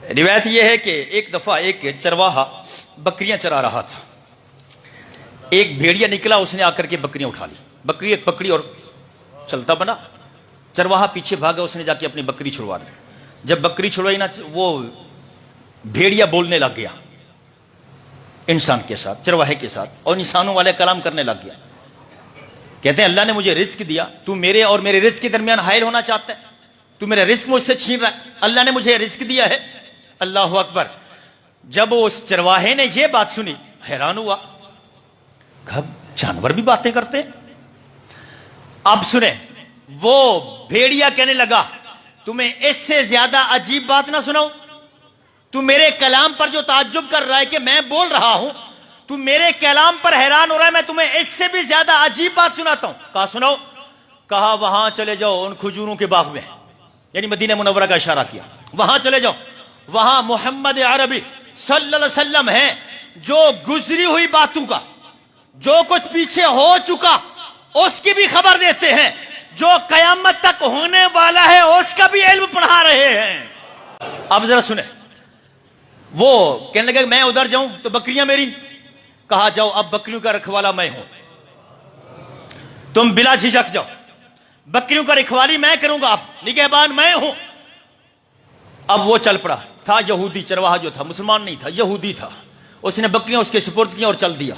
روایت یہ ہے کہ ایک دفعہ ایک چرواہا بکریاں چرا رہا تھا. ایک بھیڑیا نکلا, اس نے آ کر کے بکریاں اٹھا لی, بکری ایک پکڑی اور چلتا بنا. چرواہا پیچھے بھاگا, اس نے جا کے اپنی بکری چھڑوا لی. جب بکری چھڑوائی نا, وہ بھیڑیا بولنے لگ گیا انسان کے ساتھ, چرواہے کے ساتھ, اور انسانوں والے کلام کرنے لگ گیا. کہتے ہیں اللہ نے مجھے رزق دیا, تو میرے اور میرے رزق کے درمیان حائل ہونا چاہتا ہے, تو میرا رزق مجھ سے چھین رہا ہے. اللہ نے مجھے رزق دیا ہے. اللہ اکبر. جب اس چرواہے نے یہ بات سنی, حیران ہوا, کہا جانور بھی باتیں کرتے ہیں. اب سنیں, وہ بھیڑیا کہنے لگا تمہیں اس سے زیادہ عجیب بات نہ سناؤں؟ تو میرے کلام پر جو تعجب کر رہا ہے کہ میں بول رہا ہوں, تو میرے کلام پر حیران ہو رہا ہے, میں تمہیں اس سے بھی زیادہ عجیب بات سناتا ہوں. کہا سناؤ. کہا وہاں چلے جاؤ ان کھجوروں کے باغ میں, یعنی مدینہ منورہ کا اشارہ کیا, وہاں چلے جاؤ, وہاں محمد عربی صلی اللہ علیہ وسلم ہیں جو گزری ہوئی باتوں کا, جو کچھ پیچھے ہو چکا اس کی بھی خبر دیتے ہیں, جو قیامت تک ہونے والا ہے اس کا بھی علم پڑھا رہے ہیں. اب ذرا سنیں, وہ کہنے لگا میں ادھر جاؤں تو بکریاں میری. کہا جاؤ, اب بکریوں کا رکھوالا میں ہوں, تم بلا جھجک جاؤ, بکریوں کا رکھوالی میں کروں گا, اب نگہبان میں ہوں. اب وہ چل پڑا. تھا یہودی, چرواہا جو تھا مسلمان نہیں تھا, یہودی تھا. اس نے بکریاں اس کے سپرد کی اور چل دیا.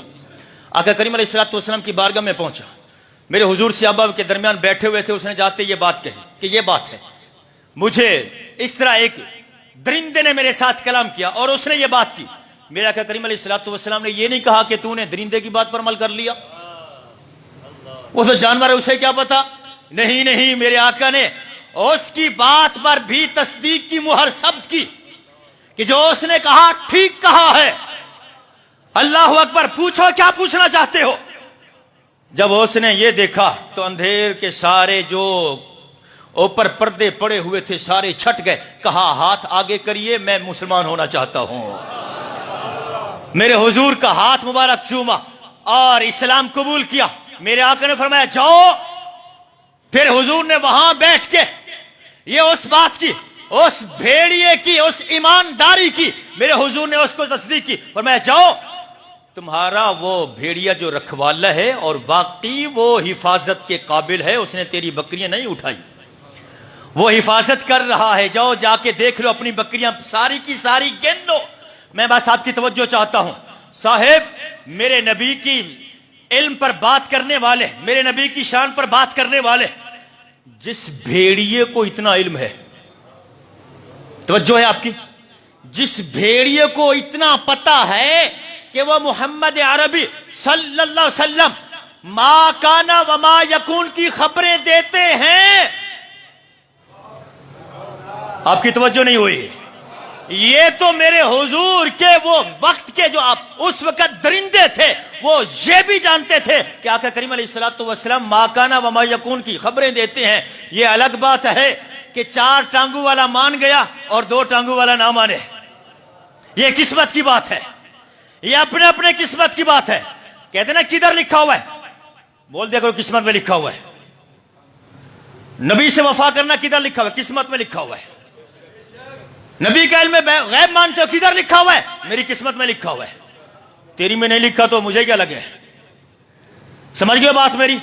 آقا کریم علیہ الصلوۃ والسلام کی بارگاہ میں پہنچا, میرے حضور صحابہ کے درمیان بیٹھے ہوئے تھے. اس نے جاتے یہ بات کہی کہ یہ بات ہے, مجھے اس طرح ایک درندے نے میرے ساتھ کلام کیا اور اس نے یہ بات کی. میرے آقا کریم علیہ الصلوۃ والسلام نے یہ نہیں کہا کہ تو نے درندے کی بات پر عمل کر لیا, وہ تو جانور ہے, اسے کیا پتا. نہیں نہیں, میرے آقا نے اس کی بات پر بھی تصدیق کی مہر ثبت کی کہ جو اس نے کہا ٹھیک کہا ہے. اللہ اکبر. پوچھو کیا پوچھنا چاہتے ہو. جب اس نے یہ دیکھا تو اندھیر کے سارے جو اوپر پردے پڑے ہوئے تھے سارے چھٹ گئے. کہا ہاتھ آگے کریے, میں مسلمان ہونا چاہتا ہوں. میرے حضور کا ہاتھ مبارک چوما اور اسلام قبول کیا. میرے آقا نے فرمایا جاؤ. پھر حضور نے وہاں بیٹھ کے یہ اس بات کی, اس بھیڑیے کی, اس ایمانداری کی, میرے حضور نے اس کو تصدیق کی. فرمایا جاؤ, تمہارا وہ بھیڑیا جو رکھوالا ہے اور واقعی وہ حفاظت کے قابل ہے, اس نے تیری بکریاں نہیں اٹھائی, وہ حفاظت کر رہا ہے. جاؤ جا کے دیکھ لو, اپنی بکریاں ساری کی ساری گن لو. میں بس آپ کی توجہ چاہتا ہوں. صاحب, میرے نبی کی علم پر بات کرنے والے, میرے نبی کی شان پر بات کرنے والے, جس بھیڑیے کو اتنا علم ہے, توجہ ہے آپ کی, جس بھیڑیے کو اتنا پتا ہے کہ وہ محمد عربی صلی اللہ علیہ وسلم ما کانا وما یکون کی خبریں دیتے ہیں. آپ کی توجہ نہیں ہوئی. یہ تو میرے حضور کے وہ وقت کے جو آپ اس وقت درندے تھے, وہ یہ بھی جانتے تھے کہ آقا کریم علیہ الصلوۃ والسلام ما کانا وما یکون کی خبریں دیتے ہیں. یہ الگ بات ہے کہ 4 ٹانگوں والا مان گیا اور 2 ٹانگوں والا نہ مانے. یہ قسمت کی بات ہے, یہ اپنے اپنے قسمت کی بات ہے. کہتے نا کدھر لکھا ہوا ہے, بول دیا کرو قسمت میں لکھا ہوا ہے. نبی سے وفا کرنا کدھر لکھا ہوا ہے, قسمت میں لکھا ہوا ہے. نبی کا علم غیب مانتے ہو, کدھر لکھا ہوا ہے, میری قسمت میں لکھا ہوا ہے. تیری میں نہیں لکھا تو مجھے کیا لگے. سمجھ گئے بات میری؟